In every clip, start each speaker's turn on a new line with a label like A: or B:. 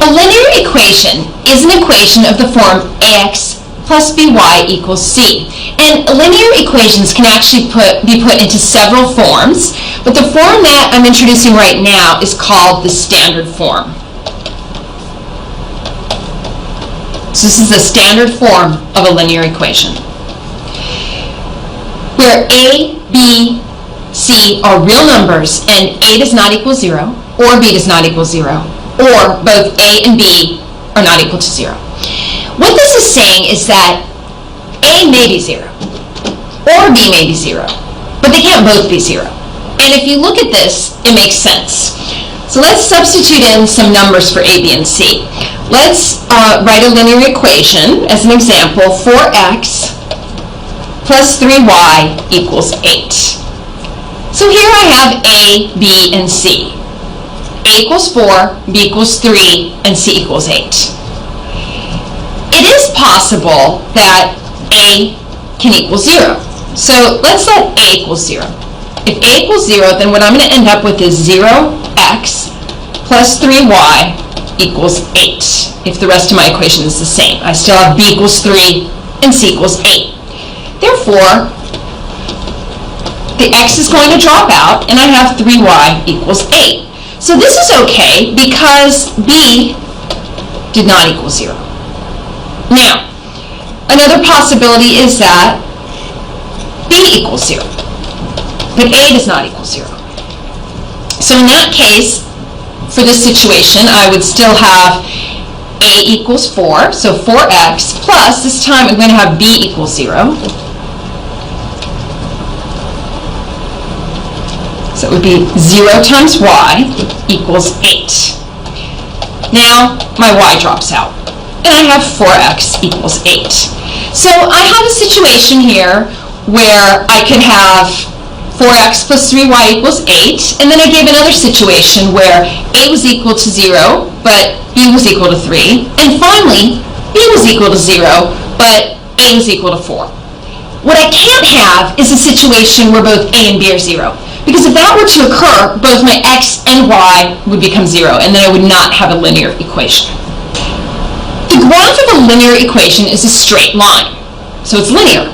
A: A linear equation is an equation of the form ax plus by equals c. And linear equations can actually be put into several forms, but the form that I'm introducing right now is called the standard form. So this is the standard form of a linear equation, where a, b, c are real numbers and a does not equal 0, or b does not equal 0, or both a and b are not equal to 0. What this is saying is that a may be 0, or b may be 0, but they can't both be 0. And if you look at this, it makes sense. So let's substitute in some numbers for a, b, and c. Let's write a linear equation. As an example, 4x plus 3y equals 8. So here I have a, b, and c. A equals 4, b equals 3, and c equals 8. It is possible that a can equal 0. So let's let a equal 0. If a equals 0, then what I'm going to end up with is 0x plus 3y equals 8. If the rest of my equation is the same, I still have b equals 3 and c equals 8. Therefore, the x is going to drop out, and I have 3y equals 8. So this is okay because b did not equal 0. Now, another possibility is that b equals 0, but a does not equal 0. So in that case, for this situation, I would still have a equals 4, so 4x, plus this time I'm going to have b equals 0. So it would be 0 times y equals 8. Now my y drops out, and I have 4x equals 8. So I have a situation here where I could have 4x plus 3y equals 8, and then I gave another situation where a was equal to 0, but b was equal to 3, and finally b was equal to 0, but a was equal to 4. What I can't have is a situation where both a and b are 0, because if that were to occur, both my x and y would become 0, and then I would not have a linear equation. The graph of a linear equation is a straight line, so it's linear.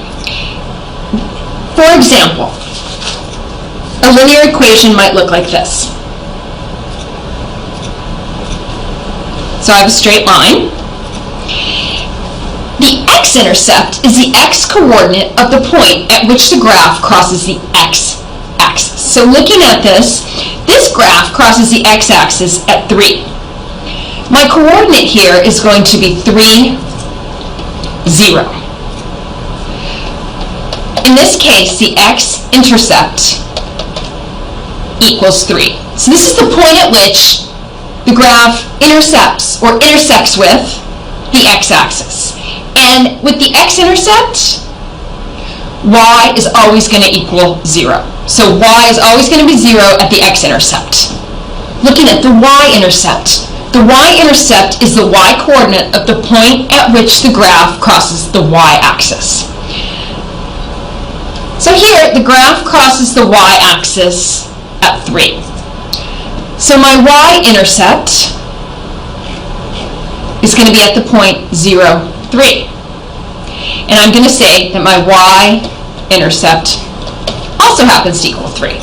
A: For example, a linear equation might look like this. So I have a straight line. The x-intercept is the x-coordinate of the point at which the graph crosses the x-axis. So looking at this graph crosses the x-axis at 3. My coordinate here is going to be 3, 0. In this case, the x-intercept equals 3. So this is the point at which the graph intercepts or intersects with the x-axis. And with the x-intercept, y is always going to equal 0. So y is always going to be 0 at the x-intercept. Looking at the y-intercept, the y-intercept is the y-coordinate of the point at which the graph crosses the y-axis. So here, the graph crosses the y-axis at 3. So my y-intercept is going to be at the point 0, 3. And I'm going to say that my y-intercept also happens to equal 3.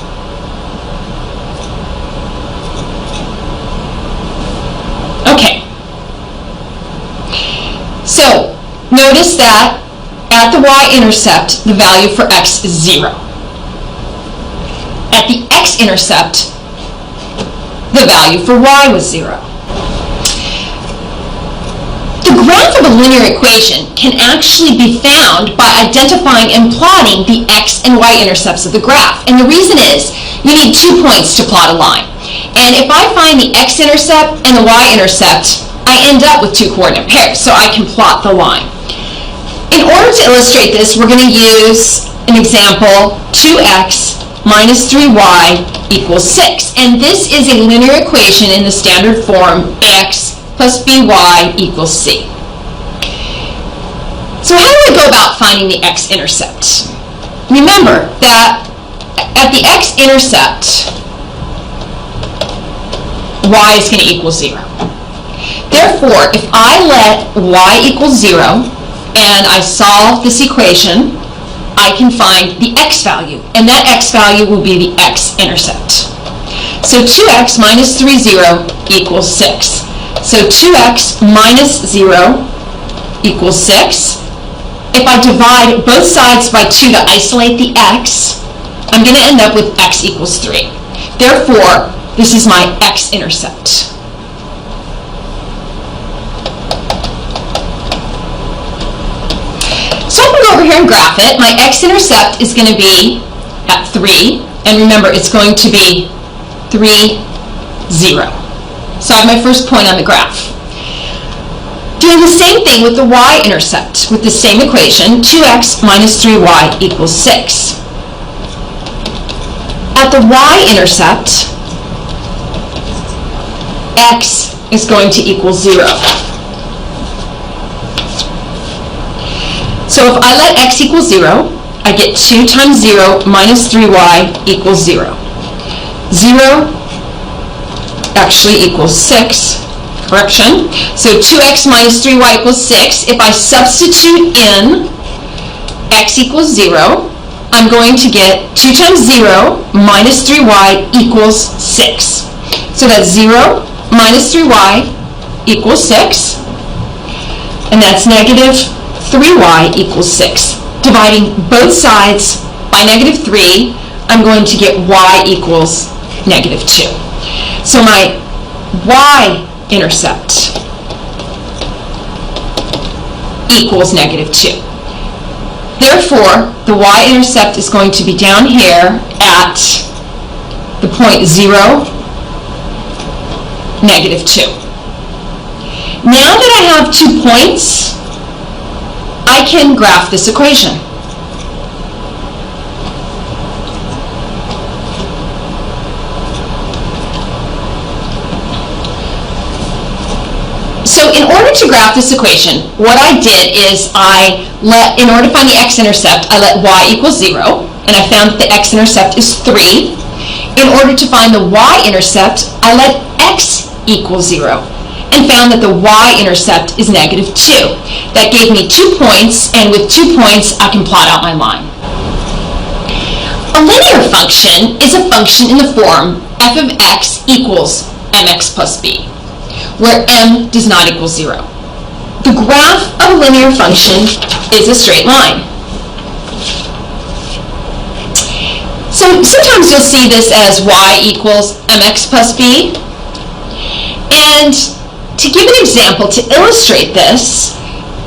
A: Okay. So notice that at the y-intercept, the value for x is 0. At the x-intercept, the value for y was 0. The graph of a linear equation can actually be found by identifying and plotting the x and y-intercepts of the graph. And the reason is, you need 2 points to plot a line. And if I find the x-intercept and the y-intercept, I end up with 2 coordinate pairs, so I can plot the line. In order to illustrate this, we're going to use an example, 2x minus 3y equals 6. And this is a linear equation in the standard form, ax plus by equals c. So how do I go about finding the x-intercept? Remember that at the x-intercept, y is going to equal 0. Therefore, if I let y equals 0 and I solve this equation, I can find the x value, and that x value will be the x-intercept. So 2x minus 3, 0 equals 6. So 2x minus 0 equals 6. If I divide both sides by 2 to isolate the x, I'm going to end up with x equals 3. Therefore, this is my x-intercept. So I'm going to go over here and graph it. My x-intercept is going to be at 3, and remember, it's going to be 3, 0. So I have my first point on the graph. Doing the same thing with the y-intercept, with the same equation, 2x minus 3y equals 6. At the y-intercept, x is going to equal 0. So if I let x equal 0, I get 2 times 0 minus 3y equals 0. 0 actually equals 6. Correction. So 2x minus 3y equals 6. If I substitute in x equals 0, I'm going to get 2 times 0 minus 3y equals 6. So that's 0 minus 3y equals 6. And that's negative 3y equals 6. Dividing both sides by negative 3, I'm going to get y equals negative 2. So my y-intercept equals negative 2. Therefore, the y-intercept is going to be down here at the point 0, negative 2. Now that I have 2 points, I can graph this equation. So in order to graph this equation, what I did is in order to find the x-intercept, I let y equal 0, and I found that the x-intercept is 3. In order to find the y-intercept, I let x equal 0, and found that the y-intercept is negative 2. That gave me 2 points, and with 2 points, I can plot out my line. A linear function is a function in the form f of x equals mx plus b, where m does not equal 0. The graph of a linear function is a straight line. So sometimes you'll see this as y equals mx plus b. And to give an example to illustrate this,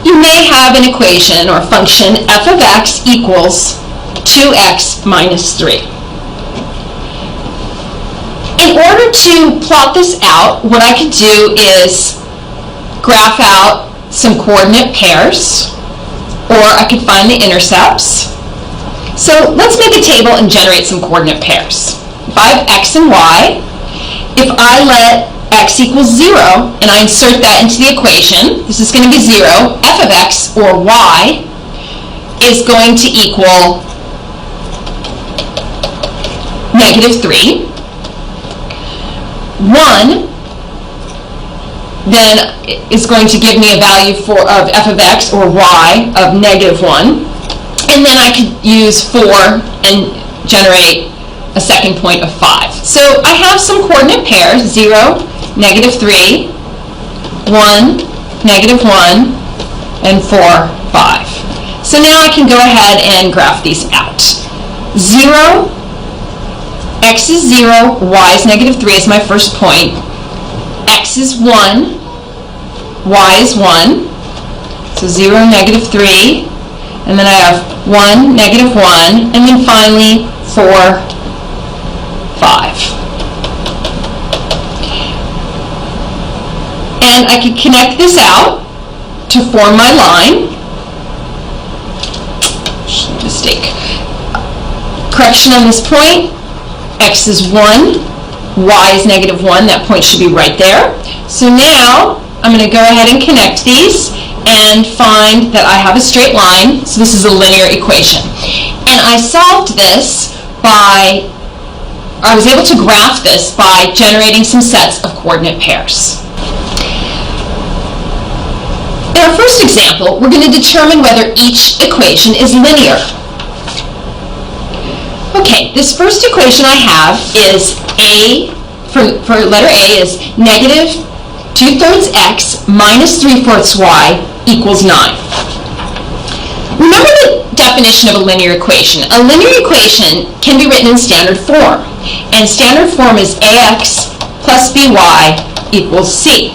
A: you may have an equation or function f of x equals 2x minus 3. In order to plot this out, what I could do is graph out some coordinate pairs, or I could find the intercepts. So let's make a table and generate some coordinate pairs. If I have x and y, if I let x equals 0 and I insert that into the equation, this is going to be 0, f of x, or y, is going to equal negative 3. 1 then is going to give me a value of f of x, or y, of negative 1. And then I could use 4 and generate a second point of 5. So I have some coordinate pairs, 0, negative 3, 1, negative 1, and 4, 5. So now I can go ahead and graph these out. 0, x is 0, y is negative 3 is my first point. X is 1, y is 1. So 0, negative 3, and then I have 1, negative 1, and then finally 4, 5. And I could connect this out to form my line. Mistake. Correction on this point. X is 1, y is negative 1. That point should be right there. So now I'm going to go ahead and connect these and find that I have a straight line. So this is a linear equation. And I solved this by, I was able to graph this by generating some sets of coordinate pairs. In our first example, we're going to determine whether each equation is linear. Okay, this first equation I have is A, for letter A, is negative 2/3 x minus 3/4 y equals 9. Remember the definition of a linear equation. A linear equation can be written in standard form, and standard form is ax plus by equals c.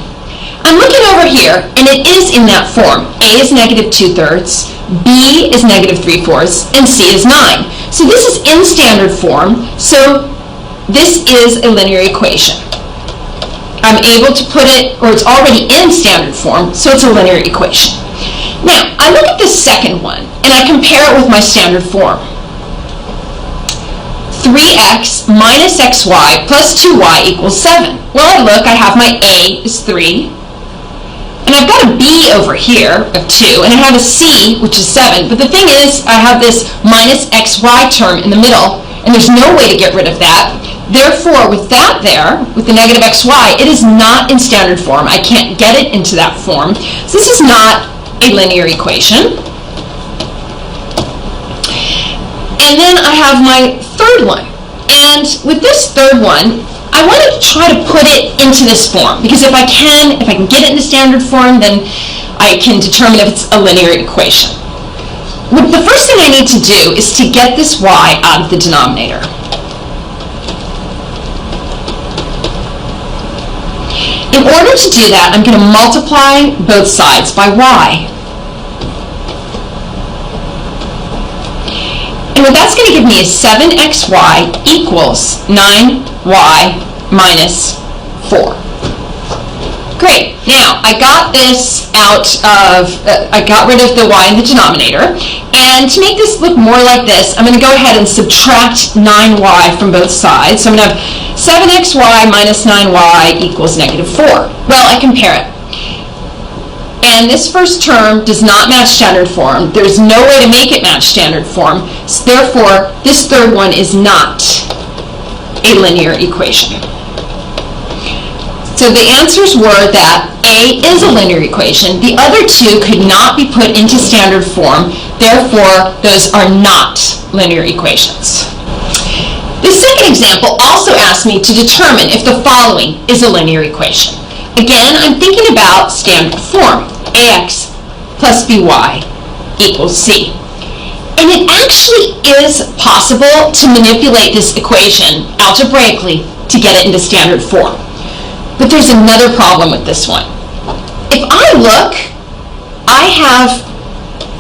A: I'm looking over here, and it is in that form. A is negative 2/3, B is negative 3/4, and C is 9. So this is in standard form, so this is a linear equation. I'm able to put it, or it's already in standard form, so it's a linear equation. Now, I look at the second one, and I compare it with my standard form. 3x minus xy plus 2y equals 7. Well, I look, I have my A is 3, and I've got a B over here of 2, and I have a C, which is 7. But the thing is, I have this minus xy term in the middle, and there's no way to get rid of that. Therefore, with that there, with the negative xy, it is not in standard form. I can't get it into that form. So this is not a linear equation. And then I have my third one. And with this third one, I want to try to put it into this form, because if I can get it into standard form, then I can determine if it's a linear equation. The first thing I need to do is to get this y out of the denominator. In order to do that, I'm going to multiply both sides by y. And what that's going to give me is 7xy equals 9y minus 4. Great. Now, I got this out of, I got rid of the y in the denominator. And to make this look more like this, I'm going to go ahead and subtract 9y from both sides. So I'm going to have 7xy minus 9y equals negative 4. Well, I compare it. And this first term does not match standard form. There's no way to make it match standard form. So therefore, this third one is not a linear equation. So the answers were that A is a linear equation. The other two could not be put into standard form. Therefore, those are not linear equations. The second example also asked me to determine if the following is a linear equation. Again, I'm thinking about standard form. Ax plus by equals c. And it actually is possible to manipulate this equation algebraically to get it into standard form. But there's another problem with this one. If I look, I have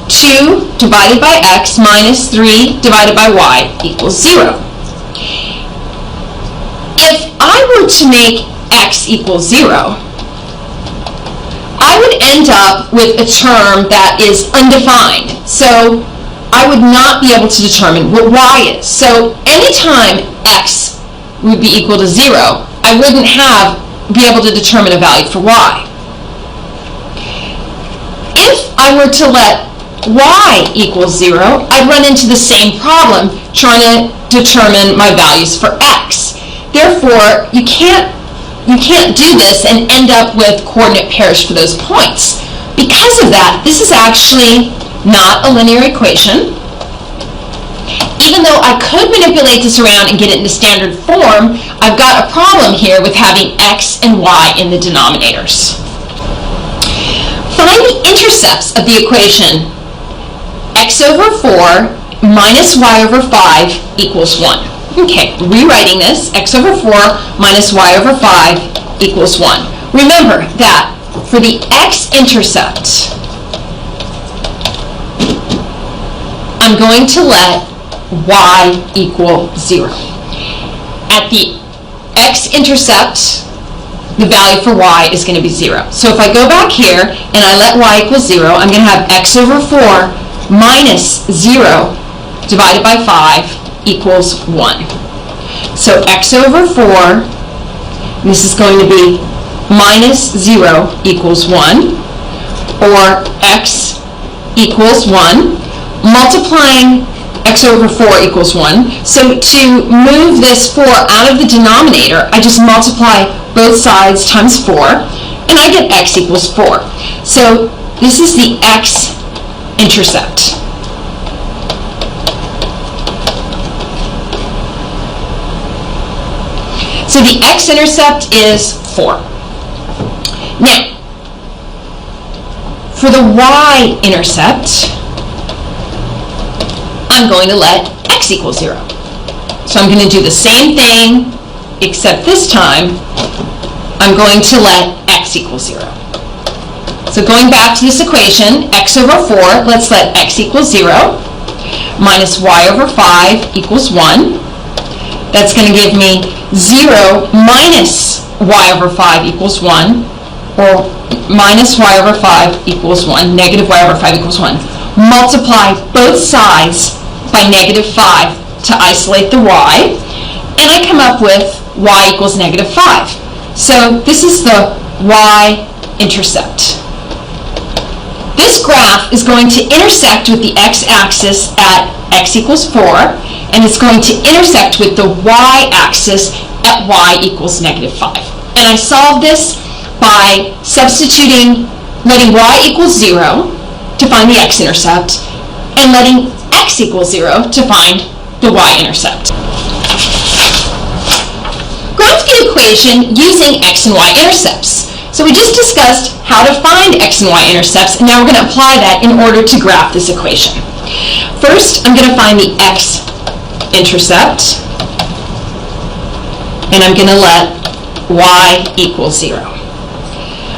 A: 2 divided by x minus 3 divided by y equals 0. If I were to make x equals 0, I would end up with a term that is undefined. So I would not be able to determine what y is. So anytime x would be equal to 0, I wouldn't be able to determine a value for y. If I were to let y equals 0, I'd run into the same problem trying to determine my values for x. Therefore, you can't do this and end up with coordinate pairs for those points. Because of that, this is actually not a linear equation. Even though I could manipulate this around and get it into standard form, I've got a problem here with having x and y in the denominators. Find the intercepts of the equation x over 4 minus y over 5 equals 1. Okay, rewriting this, x over 4 minus y over 5 equals 1. Remember that for the x-intercept, I'm going to let y equal 0. At the x-intercept, the value for y is going to be 0. So if I go back here and I let y equal 0, I'm going to have x over 4 minus 0 divided by 5 equals 1. So x over 4, this is going to be minus 0 equals 1, or x equals 1, multiplying x over 4 equals 1. So to move this 4 out of the denominator, I just multiply both sides times 4, and I get x equals 4. So This is the x-intercept. So the x-intercept is 4. Now, for the y-intercept, I'm going to let x equal 0. So I'm going to do the same thing, except this time, I'm going to let x equal 0. So going back to this equation, x over 4, let's let x equal 0, minus y over 5 equals 1. That's going to give me 0 minus y over 5 equals 1, or minus y over 5 equals 1, negative y over 5 equals 1. Multiply both sides by negative 5 to isolate the y, and I come up with y equals negative 5. So this is the y-intercept. This graph is going to intersect with the x-axis at x equals 4, and it's going to intersect with the y-axis at y equals negative 5. And I solved this by substituting, letting y equals 0 to find the x-intercept, and letting x equals 0 to find the y-intercept. Graph the equation using x and y-intercepts. So we just discussed how to find x and y-intercepts, and now we're going to apply that in order to graph this equation. First, I'm going to find the x-intercept, and I'm going to let y equals 0.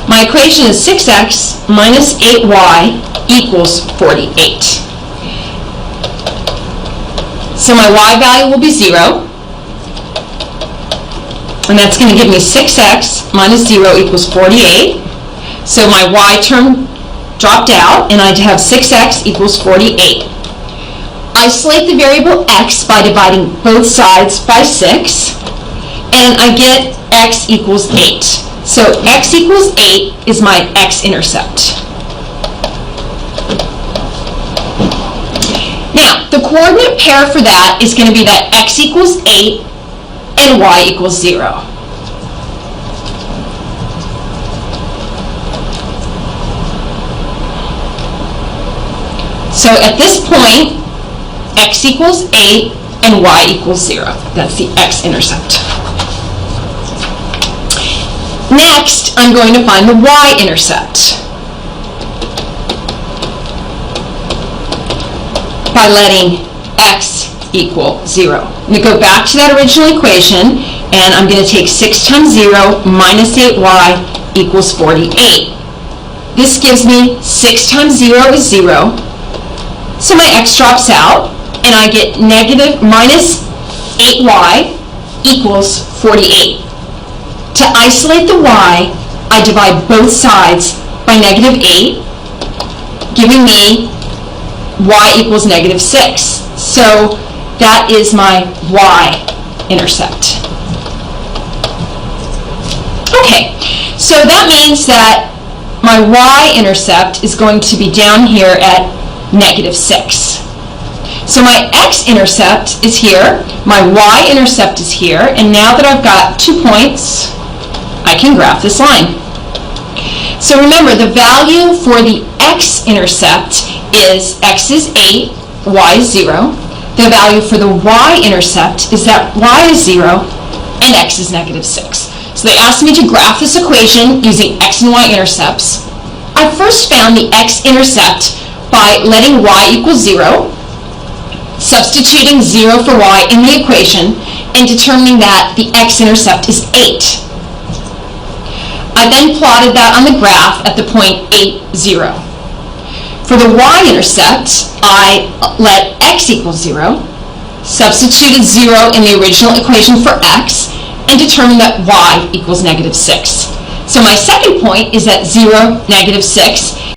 A: My equation is 6x minus 8y equals 48. So my y value will be 0, and that's going to give me 6x minus 0 equals 48. So my y term dropped out, and I have 6x equals 48. Isolate the variable x by dividing both sides by 6, and I get x equals 8. So x equals 8 is my x-intercept. Now, the coordinate pair for that is going to be that x equals 8 and y equals 0. So at this point, x equals 8 and y equals 0. That's the x-intercept. Next, I'm going to find the y-intercept by letting x equal 0. I'm going to go back to that original equation, and I'm going to take 6 times 0 minus 8y equals 48. This gives me 6 times 0 is 0, so my x drops out, and I get negative minus 8y equals 48. To isolate the y, I divide both sides by negative 8, giving me y equals negative 6. So that is my y-intercept. Okay, so that means that my y-intercept is going to be down here at negative 6. So my x-intercept is here, my y-intercept is here, and now that I've got 2 points, I can graph this line. So remember, the value for the x-intercept is x is 8, y is 0. The value for the y-intercept is that y is 0 and x is negative 6. So they asked me to graph this equation using x and y-intercepts. I first found the x-intercept by letting y equal 0, substituting 0 for y in the equation, and determining that the x-intercept is 8. I then plotted that on the graph at the point 8, 0. For the y-intercept, I let x equal 0, substituted 0 in the original equation for x, and determined that y equals negative 6. So my second point is at 0, negative 6,